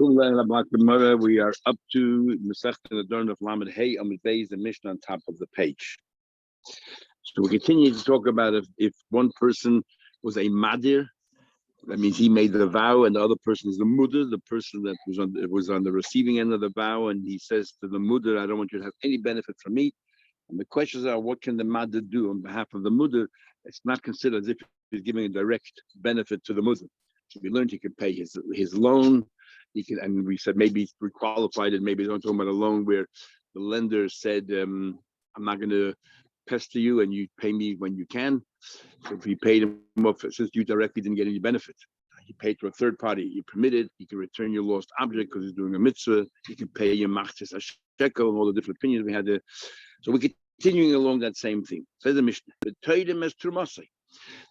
We are up to Masechet Nedarim Daf Lamed Hey Amud Beis, the Mishnah on top of the page. So we continue to talk about if one person was a madir, that means he made the vow, and the other person is the mudder, the person that was on the receiving end of the vow, and he says to the mudder, "I don't want you to have any benefit from me." And the questions are, what can the madir do on behalf of the mudder? It's not considered as if he's giving a direct benefit to the mudder. So we learned he could pay his loan. He can, and we said maybe we qualified it. Maybe don't talk about a loan where the lender said, "I'm not going to pester you, and you pay me when you can." So if he paid him off, since you directly didn't get any benefit, he paid to a third party. You permitted. He can return your lost object because he's doing a mitzvah. He can pay your machzis a shekel, and all the different opinions we had there. So we're continuing along that same thing. Says the Mishnah, the Toidim as Trumasai.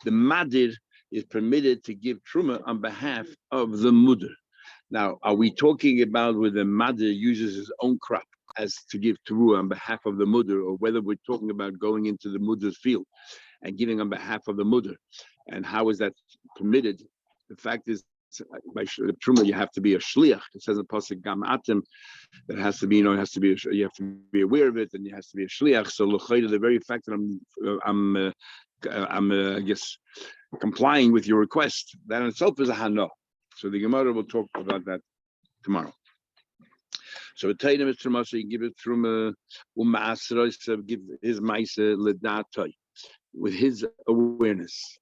The Madir is permitted to give Truma on behalf of the Mudder. Now, are we talking about where the Madir uses his own crop as to give Teruah on behalf of the Mudder, or whether we're talking about going into the Mudder's field and giving on behalf of the Mudder? And how is that permitted? The fact is, by Truma, you have to be a shliach. It says in the pasuk Gam Atem that has to be, you have to be aware of it, and you have to be a shliach. So the very fact that I'm I guess complying with your request, that in itself is a hana. So the Gemara will talk about that tomorrow. So Tainam is Truma, so you give it Truma, give his maisa ledatay with his awareness.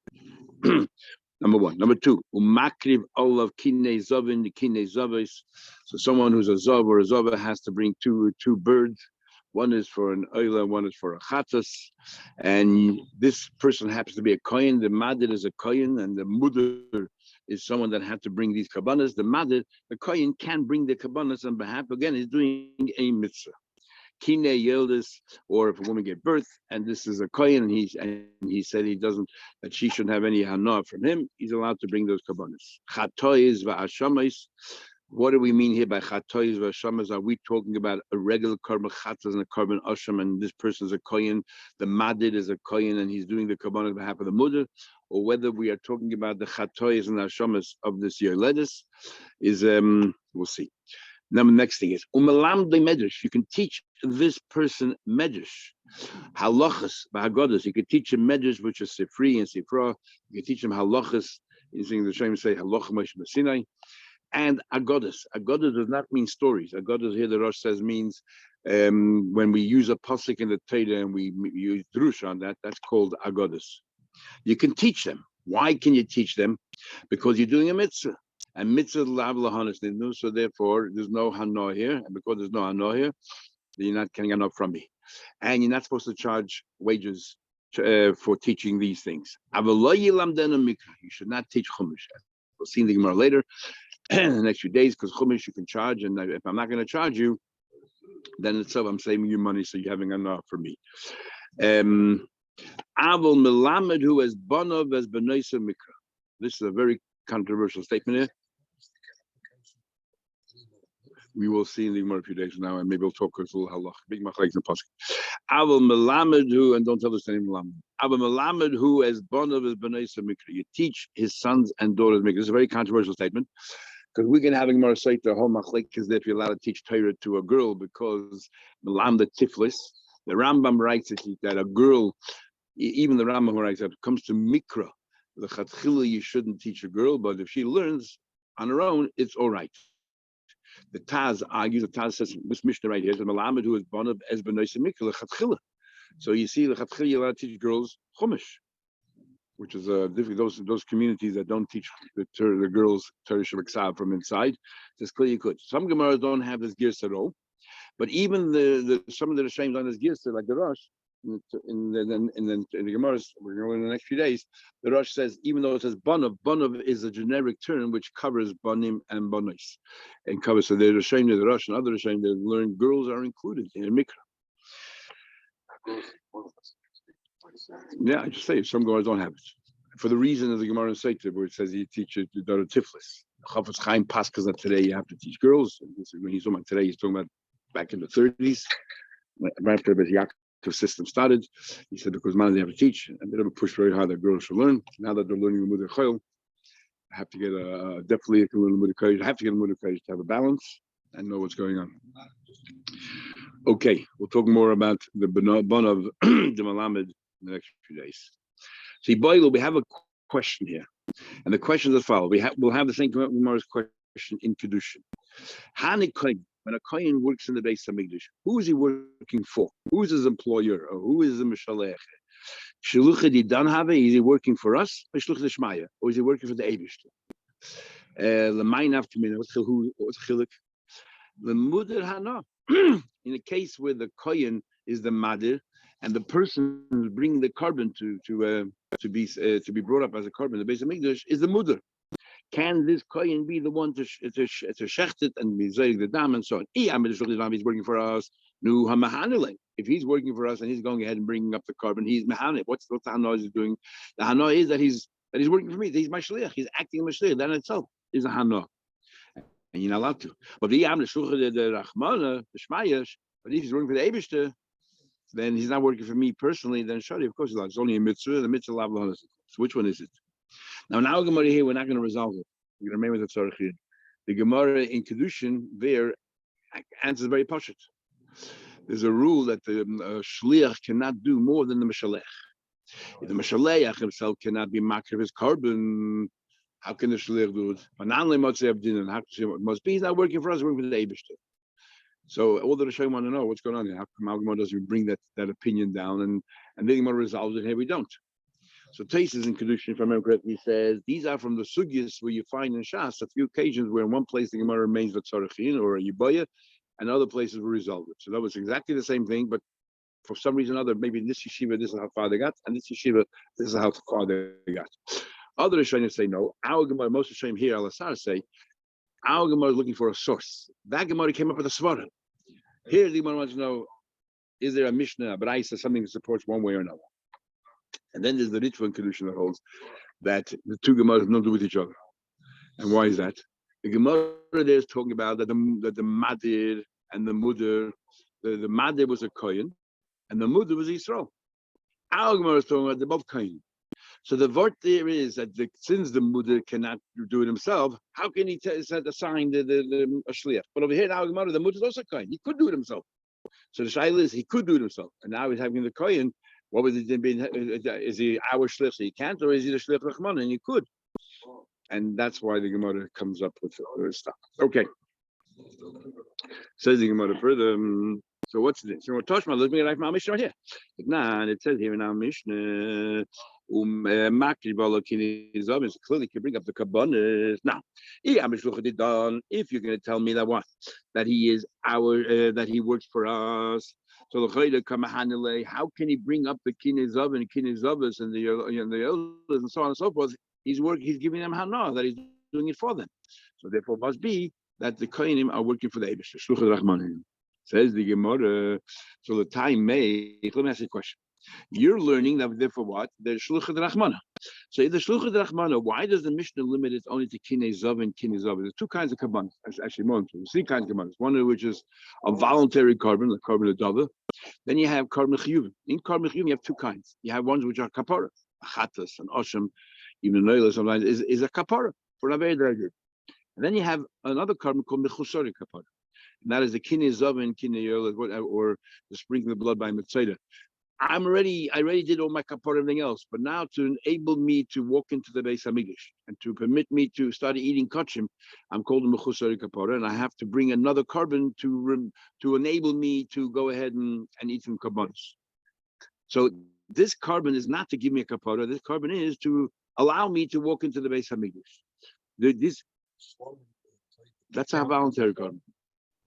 Number one. Number two, umakriv olav kinei zavin kinei zavis. So someone who's a zav or a zava has to bring two birds. One is for an oila, one is for a chatas. And this person happens to be a kohen. The madir is a kohen, and the mudder is someone that had to bring these kabbanas. The madir, the kohen, can bring the kabbanas on behalf. Again, he's doing a mitzvah. Kine Yildiz, or if a woman gave birth, and this is a kohen, and he said he doesn't, that she shouldn't have any hana from him, he's allowed to bring those kabbanas. Chatois va'ashamais. What do we mean here by chatois va'ashamais? Are we talking about a regular korban chatas and a korban asham, and this person is a kohen, the madid is a kohen, and he's doing the kabbanas on behalf of the mudder, or whether we are talking about the chatois and ashamas of this yoledis, is we'll see. Now, the next thing is umalam de medrash. You can teach this person medrash, halachas, b'hagodas. You can teach him medrash, which is sifri and sifra. You can teach him halachas. Using the Shem say halacha Moshe Sinai, and agodas. Agodas does not mean stories. Agodas here the Rosh says means when we use a pasuk in the Torah and we use drush on that. That's called agodas. You can teach them. Why can you teach them? Because you're doing a mitzvah. And mitzvah lav lahanis nidnu, so therefore there's no hana here, and because there's no hana here, then you're not getting enough from me, and you're not supposed to charge wages for teaching these things. You should not teach chumash. We'll see in the Gemara later, in the next few days, because chumash you can charge, and if I'm not going to charge you, then itself I'm saving you money, so you're having enough for me. Avol melamed who has banov as benoisa mikra. This is a very controversial statement here. We will see in the Gemara a few days from now, and maybe we'll talk a little halach. Big machlekes in pasuk. Avol melamed who, and don't tell us the name melamed. Avol melamed who as bonav as b'nei mikra. You teach his sons and daughters mikra. This is a very controversial statement, because we can have a Gemara say the whole machlekes that if you're allowed to teach Torah to a girl, because melamed tiflis. The Rambam writes that a girl, even the Rambam writes that it comes to mikra. The chatchila you shouldn't teach a girl, but if she learns on her own, it's all right. The Taz argues. The Taz says this Mishnah right here is a Malamed who is born of as benoisa mikra chatchila. So you see, the chatchila you're allowed to teach girls chumash, which is those communities that don't teach the girls Torah Shabbat from inside. It's clear you could. Some Gemaras don't have this gears at all, but even some of the Rishonim on this gears like the Rosh. In the Gemaras, we're going in the next few days. The Rosh says, even though it says Bonav is a generic term which covers Bonim and Bonis, and covers. So they're ashamed of the Rosh and other ashamed that learn girls are included in Mikra. Yeah, I just say some Gemaras don't have it for the reason of the Gemara in Seita, where it says you teach it to daughter Tiflis. Chafetz Chaim Paskas that today you have to teach girls. When he's talking about today, he's talking about back in the 30s, right after Yaakov system started. He said because man they have to teach, and they never pushed very hard that girls should learn. Now that they're learning the Mudar Chayil, I have to get definitely a little bit of courage. I have to get a little courage to have a balance and know what's going on. Okay, we'll talk more about the bun of the Malamed in the next few days. See, Boyle, we have a question here, and the question is as follows. We'll have the same question in Kedushin. When a kohen works in the base of Mikdash, who is he working for? Who is his employer, or who is the Mishalech? Shluchah di dan have, is he working for us, or Shluchah Shmaya, or is he working for the Eibishter? What's chiluk? The mudar hana. In a case where the kohen is the madir, and the person who's bringing the carbon to be brought up as a carbon, the base of Mikdash is the mudar. Can this kohen be the one to shecht it and be zayig the dam and so on? He's working for us. Nu hamahanele. If he's working for us and he's going ahead and bringing up the carbon, he's mehanel. What's the hana is doing? The hana is that he's working for me. He's my shliach. He's acting my shliach. That in itself is a hana, and you're not allowed to. But the rachmana, the shmayash. But if he's working for the Eibishter, then he's not working for me personally. Then surely, of course, he's allowed. It's only a mitzvah. The mitzvah lav. So which one is it? Now Gemara here, we're not going to resolve it. We're going to remain with the tzarech here. The Gemara in Kedushin there answers very pashut. There's a rule that the shliach cannot do more than the mishalech. If the mishalech himself cannot be makriv his carbon, how can the shliach do it? It must be he's not working for us, working for the Eibishter. So all the Rishonim want to know what's going on here. How come Gemara doesn't bring that opinion down and then Gemara resolves it? Here we don't. So Taisus in Kedushin, if I remember correctly, says these are from the sugyas where you find in Shas a few occasions where in one place the Gemara remains with tzarachin or a yibaya, and other places will resolve it. So that was exactly the same thing, but for some reason or other, maybe in this yeshiva this is how far they got, and this yeshiva this is how far they got. Other Rishonim say no. Our Gemara, most Rishonim here, Al-Asar say, our Gemara is looking for a source. That Gemara came up with a svara. Here the Gemara wants to know: is there a Mishnah, a Braisa, something that supports one way or another? And then there's the Ritva and Kedushin that holds that the two Gemaras have nothing to do with each other. And why is that? The Gemara there is talking about that the Madir and the Mudar, the Madir was a Kohen, and the Mudar was Yisrael. Our Gemara is talking about they're both Kohen. So the vort there is that since the Mudar cannot do it himself, how can he assign the Shliach? But over here in our Gemara, the Mudar is also Kohen. He could do it himself. So the Shaila is he could do it himself. And now he's having the Kohen. What was it? Is he our shliach? So he can't, or is he the shliach rachman? And he could, and that's why the Gemara comes up with stuff. Okay, says the Gemara further. So what's this? So Toshma, let's bring it from our Mishnah right here. Nah, it says here in our Mishnah, clearly can bring up the kabbanas. Now, if you're going to tell me that he is that he works for us. So how can he bring up the kinezov and kinezovas and the elders and so on and so forth? He's giving them hana, that he's doing it for them. So therefore, it must be that the kohenim are working for the Eibishter. Shluchah Rachmanim. Says the Gemara. So the time may. Let me ask you a question. You're learning that therefore what? The Shluchah Rachmana. So if the Shluchah Rachmana, why does the Mishnah limit it only to kinezov and kinezov? There's two kinds of kabbanas. Actually, more than three kinds of kabbanas. One of which is a voluntary carbon, like carbon adava. Then you have carbon chiyuv. In carbon chiyuv, you have two kinds. You have ones which are kapara, achatas and osham, even noila sometimes is a kapara for a very good. And then you have another carbon called mechusari kapara. And that is the kinezov and kineyol, or the sprinkling of blood by mitzvah. I already did all my kapara and everything else, but now to enable me to walk into the Beis Hamikdash and to permit me to start eating kachim, I'm called a mechusari kapara, and I have to bring another carbon to enable me to go ahead and eat some karbanos. So this carbon is not to give me a kapara. This carbon is to allow me to walk into the Beis Hamikdash. That's a voluntary carbon.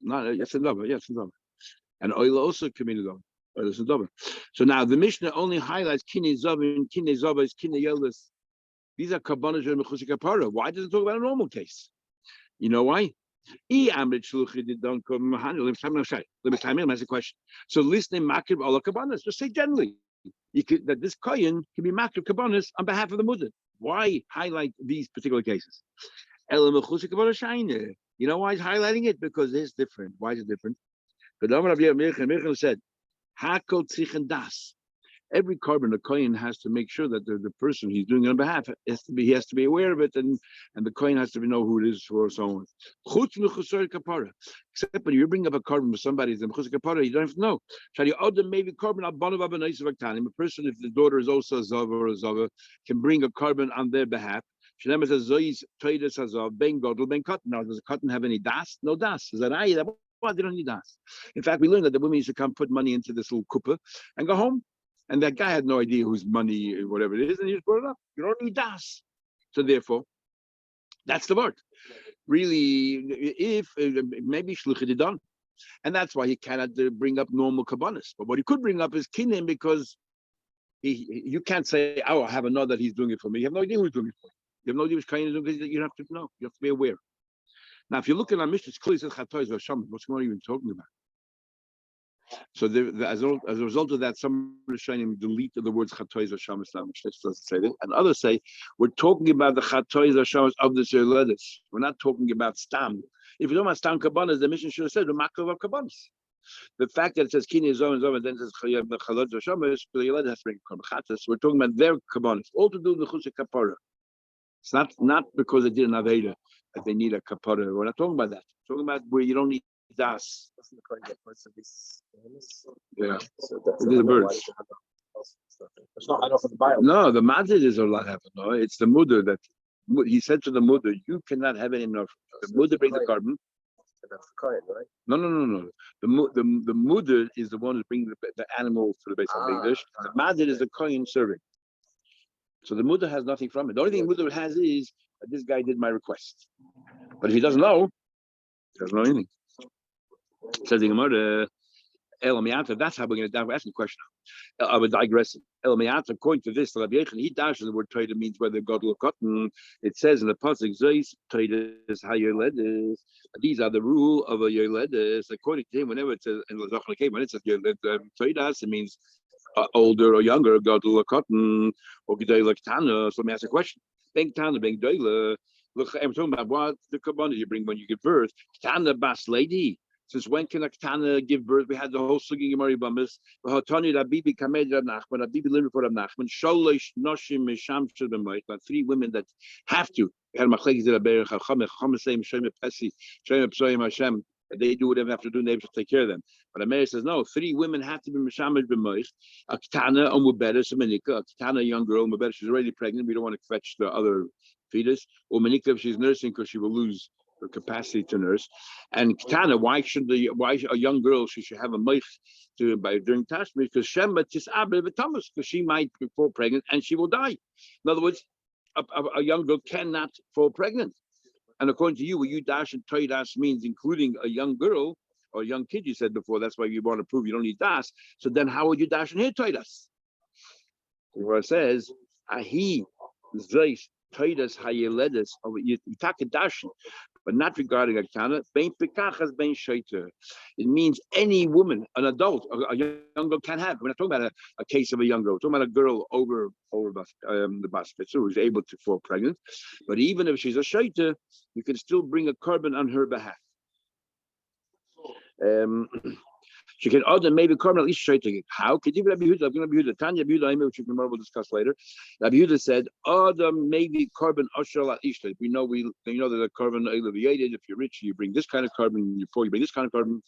Yes, and love. Yes, and love. And oil also committed on. So now the Mishnah only highlights kinezov and kinezov is kineyelis. These are karbanos and mechusi kapara. Why does it talk about a normal case? You know why? Let me ask a question. So listening makrib ala karbanos. Just say generally that this kohen can be makrib karbanos on behalf of the mudar. Why highlight these particular cases? You know why he's highlighting it? Because it's different. Why is it different? Because Rav Mirchan said, "Hakol tzrichen das." Every carbon, the kohen has to make sure that the person he's doing it on behalf he has to be aware of it, and the kohen has to know who it is for, so on. Except when you bring up a carbon with somebody's kapara, you don't have to know. Maybe carbon a person, if the daughter is also a zava or a zava, can bring a carbon on their behalf. Now, does a cotton have any das? No das. Is that why they don't need das? In fact, we learned that the women used to come put money into this little kuppah and go home. And that guy had no idea whose money, whatever it is, and he just brought it up. You don't need das. So therefore, that's the word. Really, if maybe shluchid done. And that's why he cannot bring up normal kabbanis. But what he could bring up is kinim, because you can't say, oh, I have a know that he's doing it for me. You have no idea who's doing it for you. You have no idea which kind of doing it. You have to know. You have to be aware. Now, if you look at our Mishnah, it's clear it says chatois v'sham. What's going on even talking about? So as a result of that, some Rishonim deleted the words chatois v'sham. Which doesn't say that, and others say we're talking about the chatois v'sham of the yoledes. We're not talking about stam. If you don't about stam kabbanas, the Mishnah should have said the makov of kabbanas. The fact that it says kini zom and zom and then it says chalot v'sham, the yoledes has to bring chatas. We're talking about their kabbanas, all to do with the chusik kapara. It's not because they did an aveda that they need a kapara. We're not talking about that. We're talking about where you don't need das. Yeah, so these are birds. It's not enough of the Bible. No, the mazid is allowed to happen. No, it's the mother that he said to the mother, you cannot have any enough. The mother brings the carbon. That's the coin, right? No. The mother is the one who's bringing the animal to the base of English. The mazid is the coin serving. So the mother has nothing from it. The only thing the mother has is that this guy did my request. But if he doesn't know, he doesn't know anything. Says the Gemara, that's how we're going to ask the question. I would digress. According to this, he dashes the word Torah means whether God will cotton. It says in the pasuk, "Zeis Torah is how yoledes." These are the rule of a yoledes. According to him, whenever it says in the when it says yoledes, Torah, it means older or younger. God will cotton or gedei laktana. So let me ask a question. Ben tana, ben doyle. Look, I'm talking about what the kabbalah you bring when you give birth. Tana bas lady. Since when can a Ketana give birth? We had the whole suging Gemara Bamis. V'hatani Rabibi Kamed Rab Nachman. Rabibi learned for Rab Nachman. Sholosh Noshim Misham Shebemait. But 3 women that have to. We had Machlekes Rabbeir Chacham. Chacham saying Shem Pesi, Shem Psoyim Hashem. They do whatever they have to do, and they have to take care of them. But Amir says no. 3 women have to be Mishamish B'Moich. A Ketana, a Mubeda, Semanika. A Ketana, a young girl, Mubeda, she's already pregnant. We don't want to fetch the other fetus. Or Manika, if she's nursing, because she will lose her capacity to nurse. And Ketana, why a young girl she should have a moich during Tashmid? Because Shema Tisabel Thomas, because she might fall pregnant and she will die. In other words, a young girl cannot fall pregnant. And according to you, what you dash and toy dash means including a young girl or a young kid. You said before that's why you want to prove you don't need dash. So then how would you dash and here toy dash? Where it says ahi zeis toidas hayeledes of yitakadashin. But not regarding a Ketana, bein pikachas bein shaiter. It means any woman, an adult, a young girl can have. We're not talking about a case of a young girl. We're talking about a girl over the basket who is able to fall pregnant. But even if she's a shaiter, you can still bring a carbon on her behalf. She can order maybe carbon at least shaiter. How could you be Rabbi Yehuda? Tanya Rabbi Yehuda, which we'll discuss later. Rabbi Yehuda said, order maybe carbon ashal at ishta. We know that the carbon if you're rich, you bring this kind of carbon. Before you bring this kind of carbon.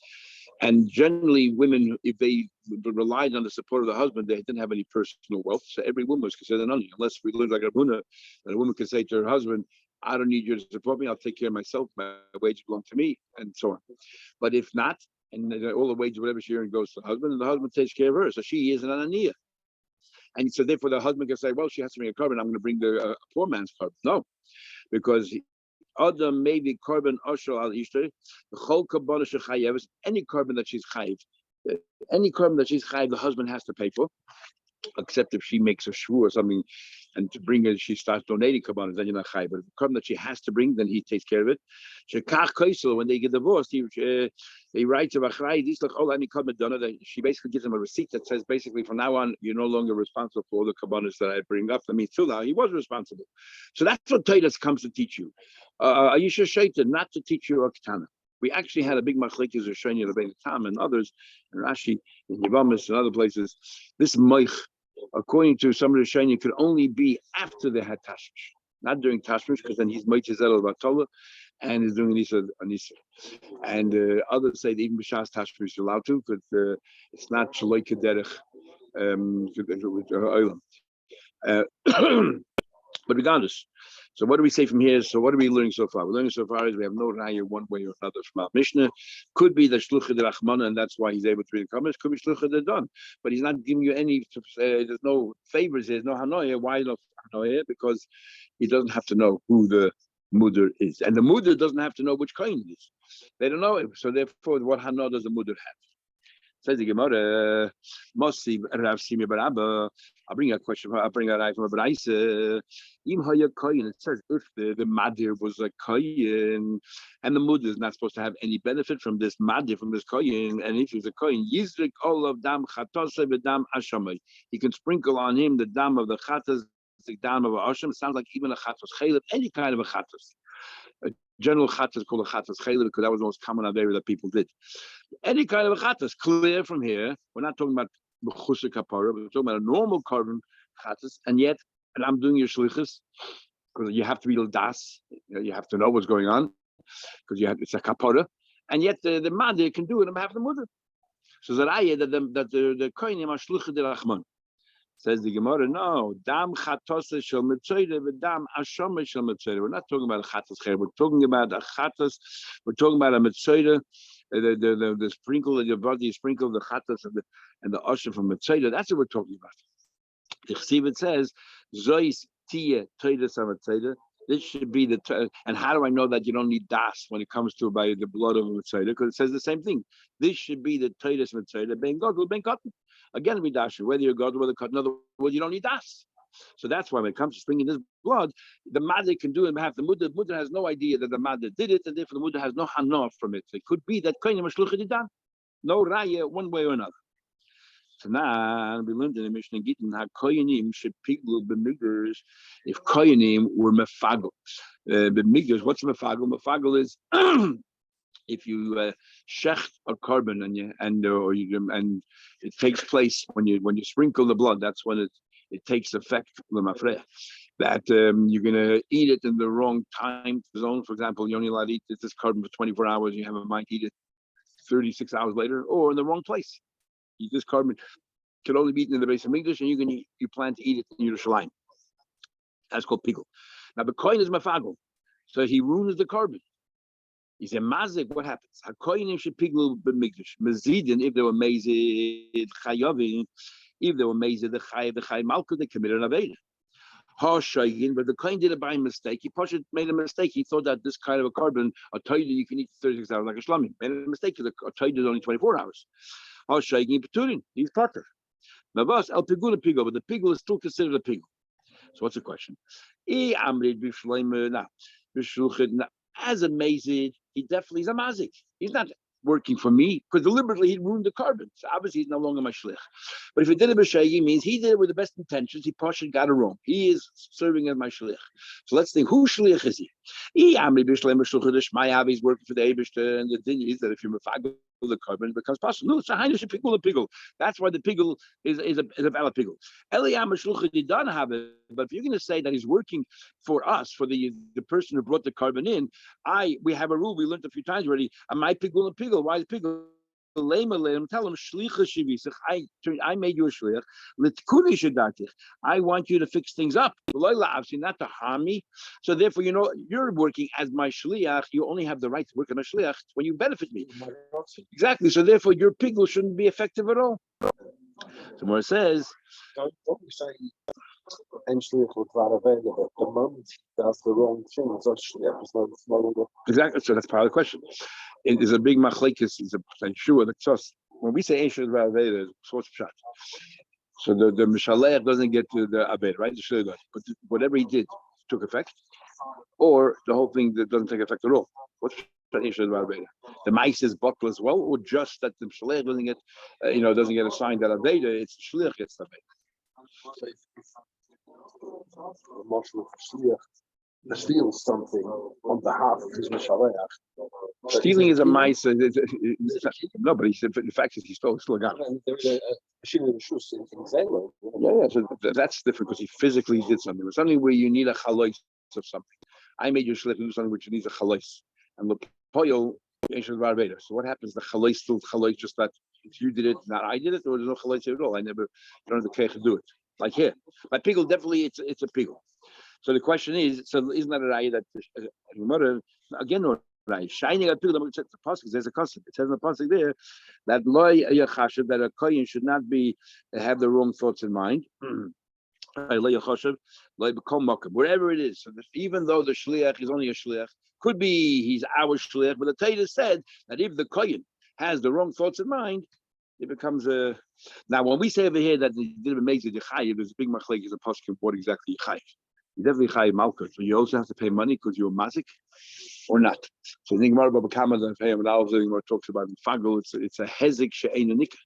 And generally, women, if they relied on the support of the husband, they didn't have any personal wealth. So every woman was considered an onion, unless we learned like Rabuna, that a woman could say to her husband, I don't need you to support me. I'll take care of myself. My wages belong to me, and so on. But if not, and all the wages, whatever she earns, goes to the husband, and the husband takes care of her. So she is an ananiya. And so therefore the husband can say, well, she has to bring a carbon. I'm going to bring the poor man's carbon. No, because Adam maybe carbon ashal al ishter, the whole carbon shechayev, any carbon that she's chayiv, the husband has to pay for, except if she makes a shvu or something, and to bring it, she starts donating kabbanas, then you're not chayiv. But the carbon that she has to bring, then he takes care of it. Shekach kaisel, when they get divorced, he writes about she basically gives him a receipt that says basically from now on you're no longer responsible for all the kabbanas that I bring up. I mean, till now he was responsible. So that's what Titus comes to teach you. Ayisha Shaita, not to teach you a Ketana. We actually had a big machlekes of Shani Lebein Tam and others, and Rashi in Yavamis and other places. This moich According to some of the Shani, it could only be after they had Tashmish, not during Tashmish, because then he's Moitzizel al-Batola and is doing Anisa. And others say that even B'Shas Tashmish is allowed to, because it's not Shaloi Kederech with Olam. But regardless, so what do we say from here? So what are we learning so far? We're learning so far is we have no raya one way or another from our Mishnah. Could be the shluchah de Rachmana, and that's why he's able to read the comments. Could be shluchah de Don, but he's not giving you any. There's no favors. There's no hanoya. Why no hanoya? Because he doesn't have to know who the mudar is, and the mudar doesn't have to know which coin it is. They don't know it, so therefore, what hanoah does the mudar have? Says the Gemara, Mosi Rav Simi Barabba. I'll bring a question. I'll bring a right from a Braisa. Im haya koyin. It says if the madir was a koyin, and the mud is not supposed to have any benefit from this madir, from this koyin, and if he's a koyin, yizrik all of dam chatose v'dam ashamay. He can sprinkle on him the dam of the chatas, the dam of a asham. Sounds like even a chatos chaylev, any kind of a chatos. A general chatas called a chatas chaylev because that was the most common avera that people did. Any kind of a chatas, clear from here. We're not talking about b'chusa kapara, we're talking about a normal carbon chatas, and yet, and I'm doing your shlichus because you have to be l'das, you have to know what's going on because it's a kapara, and yet the madir can do it on behalf of the mother. So zaraya that the kohenim are shluchah de Rachman. Says the Gemara, no, dam chatos shel mitzayde v'dam ashama shel mitzayde. We're not talking about a chatas cher. We're talking about a chatas. We're talking about a mitzayde. The sprinkle of your body, sprinkle the chatas and the asham from mitzayde. That's what we're talking about. The Chesiv says, zois tia toides mitzayde. This should be the. And how do I know that you don't need das when it comes to by the blood of a mitzayde? Because it says the same thing. This should be the toides mitzayde. Ben gadol, ben cotton. Again, we dash whether you're God or whether cut. In other words, you don't need das. So that's why when it comes to springing this blood, the mother can do it on behalf of the mudar. The mudar has no idea that the mother did it, and therefore the mudar has no hanoah from it. So it could be that kohenim shluchah didan, no raya one way or another. So now we learned in the Mishnah Gittin how kohenim should piglu b'migdars if kohenim were mefagel. B'migdars, what's mefagel? Mefagel is if you shecht a carbon and it takes place when you sprinkle the blood. That's when it takes effect. That you're gonna eat it in the wrong time zone. For example, you're only allowed to eat this carbon for 24 hours. You have a mind to eat it 36 hours later, or in the wrong place. This carbon can only be eaten in the base of English, and you plan to eat it in Yerushalayim. That's called pigul. Now the coin is mafagel, so he ruins the carbon. He's a mazik. What happens? Hakoyinim should piglu b'mikdash. Mazidin, if they were mazid chayavin, if they were mazid the chay malka, they committed an aveda. Hashayyin, but the kohen did it by mistake. He made a mistake. He thought that this kind of a carbon, a toida, you can eat 36 hours like a shlamim. Made a mistake because a toida is only 24 hours. Hashayyin peturin, he's potter. Navas el pigul pigul, but the pigul is still considered a pigul. So what's the question? As a mazid, he definitely is a mazik. He's not working for me because deliberately he ruined the carbon. So obviously he's no longer my shlich. But if he did it b'shayim, means he did it with the best intentions. He partially got it wrong. He is serving as my shlich. So let's think, whose shlich is he? He's working for the Eibishter, and the thing is that if you're mefagel the carbon, it becomes possible. No, it's a heinish pigul a pigul. That's why the pigul is a valid pigul. Eliyam shluchah didan have it. But if you're going to say that he's working for us, for the person who brought the carbon in, we have a rule we learned a few times already. My pigul and pigul. Why is pigul? Tell him I made you a shliach. I want you to fix things up, not to harm me. So therefore, you're working as my shliach. You only have the right to work on a shliach when you benefit me. Exactly. So therefore, your pigul shouldn't be effective at all. So more says. Don't we say shliach with available the moment that's the wrong thing. It's no longer. Exactly. So that's part of the question. It is a big machlekes. It's a sure that's us. When we say ancient aveda, it's what's shot. So the mishalech doesn't get to the aveda, right? The shliach does, but whatever he did took effect, or the whole thing that doesn't take effect at all. What's ancient aveda? The mice is buckle as well, or just that the mishalech doesn't get, doesn't get assigned that aveda. It's the shliach gets the aveda. Marshal shliach steals something on behalf of his Mishaleach. Stealing is a mice. No, but the fact is he stole. Still a guy. Yeah, So that's different because he physically did something. It's something where you need a chalais of something. I made you shliach do something which needs a chalais, and the poil ancient Barbados. So what happens? The chalais still chalais, just that if you did it, not I did it, or there's no chalais at all. I don't have the care to do it. Like here, by pigel, definitely it's a pigel. So the question is, so isn't that a raya that mother again or right? Shining at pigel, the pasuk. There's a concept. It says in the pasuk there that loy yachashav, that a kohen should not be have the wrong thoughts in mind. Wherever it is. So even though the shliach is only a shliach, could be he's our shliach, but the Torah said that if the kohen has the wrong thoughts in mind, it becomes a. Now, when we say over here that the did amazing chayiv, there's a big machlek is a pasuk what exactly chayiv. You definitely chayiv malchut, so you also have to pay money because you're mazik, or not. So the Gemara Baba Kama and pay him, and all the Gemara talks about in Fagel. It's a hezek she'ein nika,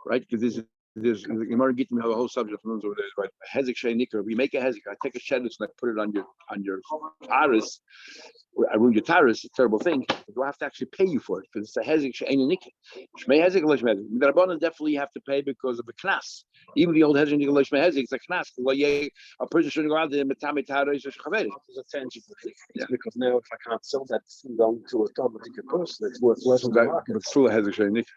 right? Because there's the Gemara get me a whole subject from over there, right? Hezek she'ein nika. We make a hezek. I take a shedus and I put it on your taris. I ruin your taris. It's a terrible thing. Do I have to actually pay you for it? Because it's a hezek she'ein nika. Shmei hezek lo shmei hezek. The Rabbanan definitely have to pay because of the knas. Even the old hezek nika lo shmei hezek, it's a knas. A person shouldn't go out there and metame taris or shchaveri. It's a tangible thing. Yeah. Because now if I can't sell that food on to a automatic person, it's worth less than the market. It's still a hezek she'ein nika.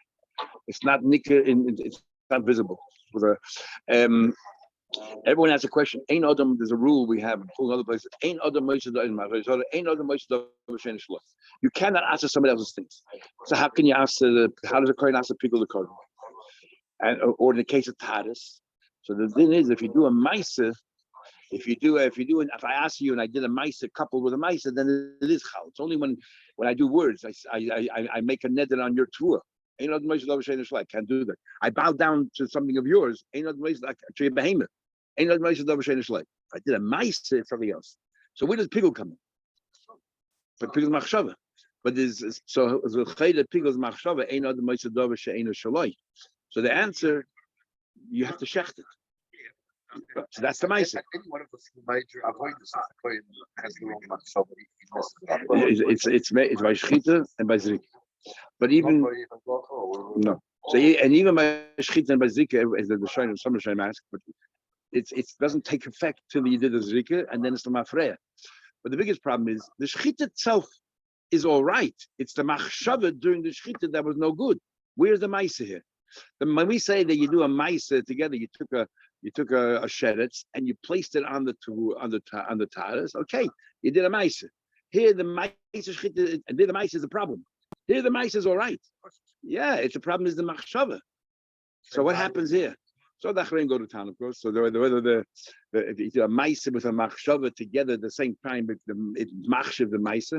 It's not nika. It's not visible. Everyone has a question. Ain't Adam, there's a rule we have in other places. Ain't Adam ain't Adam. You cannot answer somebody else's things. So how can you answer how does a Kohen answer people the Kohen? And or in the case of Tadas. So the thing is, if you do a Maisa, if I ask you and I did a Maisa coupled with a Maisa, then it is Chal. It's only when I do words, I make a Neder on your tour. I can't do that. I bow down to something of yours. I did a mice to something else. So where does pigel come in? But pigel's machshava. But there's so the pigel's machshava ain't other mice dava she'ena shaloi. So the answer, you have to shecht it. So that's the mice. I think one of the major avoidance of the Kohen has the wrong machshava. It's by shchita and by zrik. But even no, so even by shchita and by zika, as the Shayim, some Shayim ask, but it doesn't take effect till you did the zika, and then it's the mafreya. But the biggest problem is the shchita itself is all right. It's the machshava during the shchita that was no good. Where's the ma'isa here? When we say that you do a ma'isa together, you took a sheretz and you placed it on the taras. Okay, you did a ma'isa. Here the ma'isa shchita, and there the ma'isa is the problem. Here the mice is all right. Yeah, it's the problem is the machshava. So what happens here? So the achrein go to town, of course. So whether the mice with a machshava together at the same time, it machshav the mice.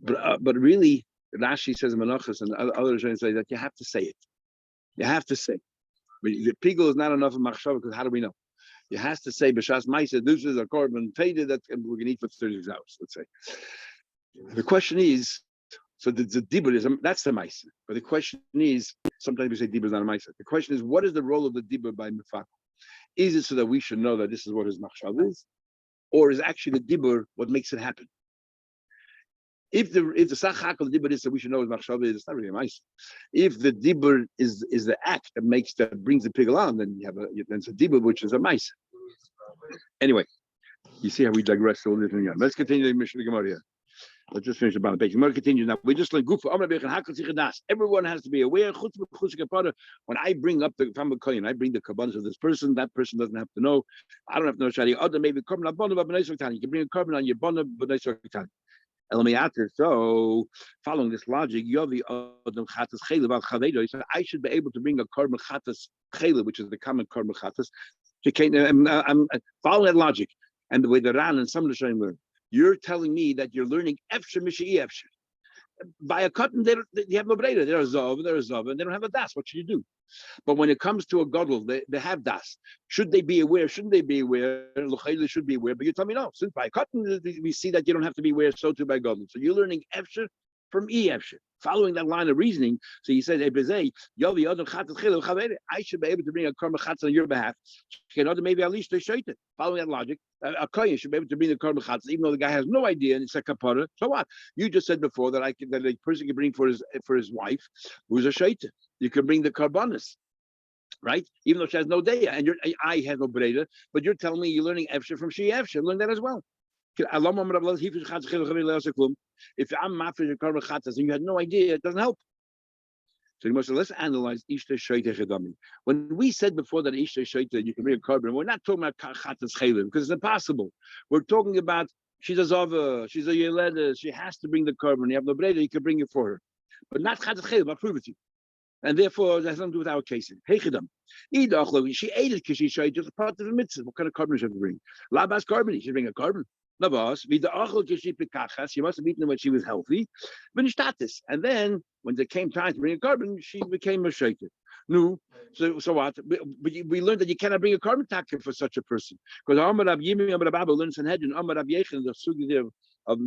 But really, Rashi says Menachos and others say that you have to say it. You have to say. But the pigel is not enough of machshava because how do we know? You have to say b'shas mice. This is a korban payday that we can eat for 36 hours. Let's say. The question is. So the dibur is that's the ma'isa. But the question is, sometimes we say dibur is not a ma'isa. The question is, what is the role of the dibur by mifak? Is it so that we should know that this is what his machshav is, or is actually the dibur what makes it happen? If the sachak of the dibur is that we should know what machshav is, it's not really a ma'isa. If the dibur is the act that brings the pigel on, then then it's a dibur which is a ma'isa. Anyway, you see how we digress all this. Let's continue the Mishnah Gemara here. Let's just finish about the page. Gemara continues now. We just like Gufa. Everyone has to be aware. When I bring up the Kohen, I bring the kabbalah of this person. That person doesn't have to know. I don't have to know. Shadi other maybe carbon on bonnet, but you can bring a carbon on your bonnet, but so following this logic, I should be able to bring a carbon chatas chayla, which is the common carbon chatas. I'm following that logic, and the way the Ran and some of the Shayim learn. You're telling me that you're learning efsher mishi'i efsher. By a cotton, you have no breda. They're a zov, and they don't have a das. What should you do? But when it comes to a gadol, they have das. Should they be aware? Shouldn't they be aware? L'chayla should be aware. But you tell me no. Since by a cotton, we see that you don't have to be aware. So too by gadol. So you're learning efsher from e efsher. Following that line of reasoning, so he says, I should be able to bring a karma chatz on your behalf. Maybe at least they showed it. Following that logic, a kohen should be able to bring the karma chatz, even though the guy has no idea and it's a kapara. So what? You just said before that a person can bring for his wife who's a shaita. You can bring the karbanis, right? Even though she has no daya, and I have no breda, but you're telling me you're learning efsha from she efsha. Learn that as well. If I'm mafresh a karma chatz and you had no idea, it doesn't help. So let's analyze Ishta Shaita Chedami. When we said before that Ishta Shaita, you can bring a carbon, we're not talking about Chatas Chelim, because it's impossible. We're talking about she's a Zava, she's a Yeleda, she has to bring the carbon. You have no breda, you can bring it for her. But not Chatas Chelim, I'll prove it to you. And therefore, that has nothing to do with our case. Hey Chedam. She ate it because she showed just part of the mitzvah. What kind of carbon should she bring? Labas carbon, she should bring a carbon. Navas, with the achel kashipikachas, she must have eaten when she was healthy. And then when there came time to bring a carbon, she became a shaker. No, so what? But we learned that you cannot bring a carbon tacker for such a person. Because Amar Rab Yimi, Amar Rab Abba learns in Hedron, Amar Rab Yechon, the sugi of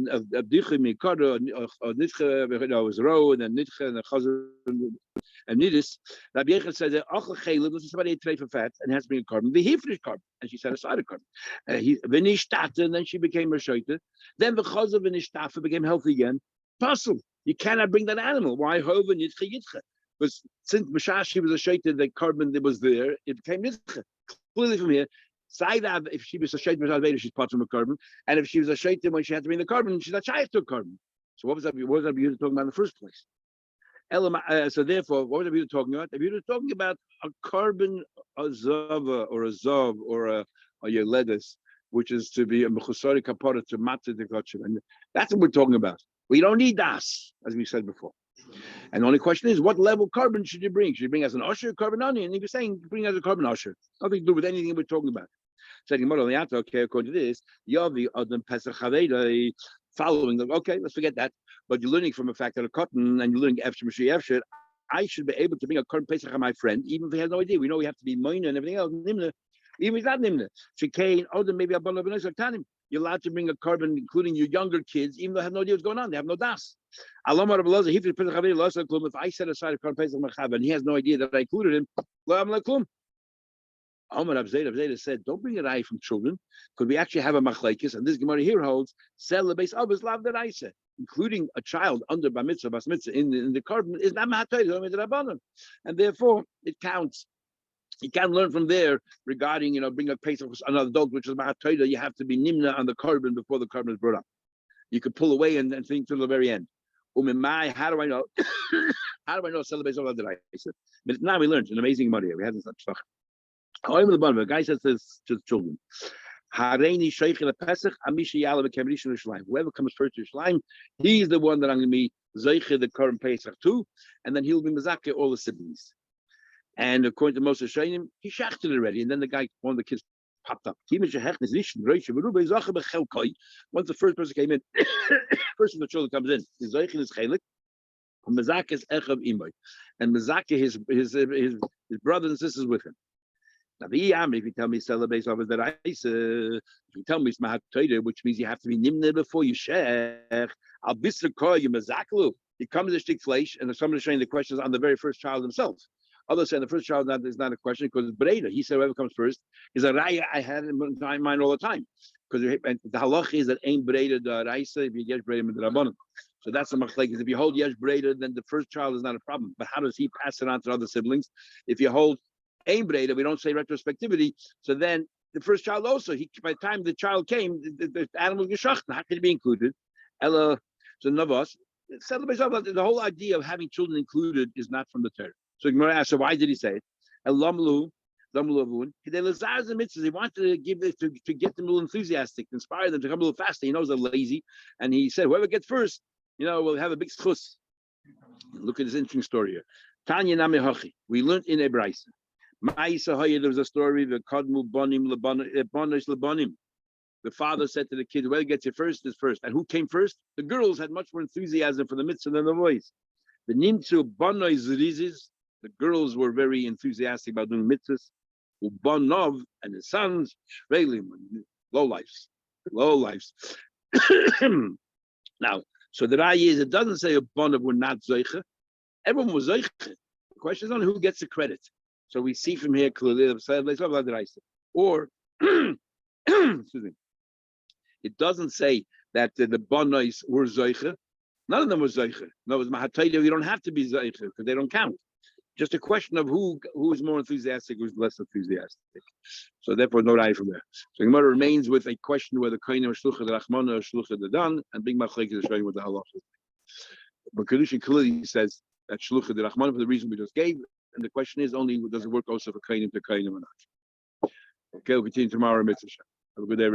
Dicha Mikara, or Nitcha, was Ro, and then Nitcha, and the Chazar, and Nidis. Rab Yechon said that Achel Chelim, this is somebody ate tray for fat and has to bring a carbon. The Hifrish carbon, and she set aside a carbon. Venishtate, and then she became a shaker. Then the Chazar Venishtafa became healthy again. Puzzle. You cannot bring that animal. Why? Hova Nitcha Yitcha. Because since Mashash, she was a shaita, the carbon that was there, it became nitcha. Clearly from here, Saidav, if she was a shaita, she's part of a carbon. And if she was a shaita when she had to bring the carbon, she's not shaykh to a carbon. So what was that Abiyudah talking about in the first place? So therefore, what was Abiyudah talking about? Abiyudah talking about a carbon, a zava, or a zav, or a yeledes, which is to be a mechusari kapara to matzah the gotcha. And that's what we're talking about. We don't need das, as we said before. And the only question is, what level carbon should you bring? Should you bring as an usher, carbon onion? And if you're saying bring as a carbon usher, nothing to do with anything we're talking about. Saying okay, according to this, Yavi Adam Pesach Haveda, following them. Okay, let's forget that. But you're learning from a fact that a cotton, and you're learning Efshir, I should be able to bring a carbon Pesach on my friend, even if he has no idea. We know we have to be minor and everything else. Nimna, even if he's not nimna. Shekain, Odom, maybe Abba Lebanon Tanim. You're allowed to bring a carbon, including your younger kids, even though they have no idea what's going on. They have no das. If I set aside a carbon Pesach Machab and he has no idea that I included him, Omar Abzeda said, don't bring an eye from children, because we actually have a machlekes, and this Gemara here holds, sell the base of his love that I said, including a child under bar mitzvah, bas mitzvah in the carbon is not mahatoy, and therefore it counts. You can learn from there regarding, bring a Pesach another dog, which is mahatoy. You have to be nimna on the carbon before the carbon is brought up. You could pull away and think to the very end. How do I know? How do I know sell the base of love that I said? But now we learned an amazing Gemara here. We had this stuff. A guy says this to the children. Whoever comes first to Yerushalayim, he's the one that I'm going to be Zeiche the current Pesach too, and then he'll be Mezakeh all the siblings. And according to Moshe Shainim, he shachted already, and then one of the kids popped up. Once the first person came in, first of the children comes in, his Zeiche is Chelik, and Mezakeh is Echav Imoy, and Mezakeh his brothers and sisters with him. Now, if you tell me sell the base of it that I if you tell me it's mahat toida, which means you have to be nimne before you share. I'll bisr call you mazaklu. He comes to stick flesh, and somebody's showing the questions on the very first child himself. Others say the first child is not a question because it's breda. He said whoever comes first is a raya I had in my mind all the time. Because the halach is that ain't breda the raisa if you get breda with the rabbanon. So that's the machlekes. If you hold yesh breda, then the first child is not a problem. But how does he pass it on to other siblings? If you hold aim breda, we don't say retrospectivity. So then the first child also, by the time the child came, the animal geshacht. How can it be included? Ella, so Navas, the whole idea of having children included is not from the Torah. So Gemara asks, so why did he say it? Elamlu, he wanted to give it to get them a little enthusiastic, inspire them to come a little faster. He knows they're lazy, and he said, whoever gets first, will have a big schus. Look at this interesting story here. Tanya Name Hachi. We learned in Ebraisa. There was a story, the Kadmu Bonim Lebanim. The father said to the kid, whoever gets it first is first. And who came first? The girls had much more enthusiasm for the mitzvah than the boys. The Nimtzu Banoi Zrizis, the girls were very enthusiastic about doing mitzvahs. Ubanov and his sons, Shvelim, low lives. Now, So the Rai is, it doesn't say a Bonav were not Zeicha. Everyone was Zeicha. The question is on who gets the credit. So we see from here clearly, or, excuse me, it doesn't say that the Bonais were Zeicha. None of them were Zeicha. No, it's Mahatayda, you don't have to be Zeicha because they don't count. Just a question of who is more enthusiastic, who's less enthusiastic. So therefore, no Rai from there. So Gemara remains with a question whether Kohen or Shlucha the Rachmana or Shlucha the Dan, and Big Machlek is showing what the halacha is. But Kedushin clearly says that Shlucha the Rachmana for the reason we just gave, and the question is only does it work also for Kohen to Kohen or not? Okay, we'll continue tomorrow. Mitzvah. Have a good day.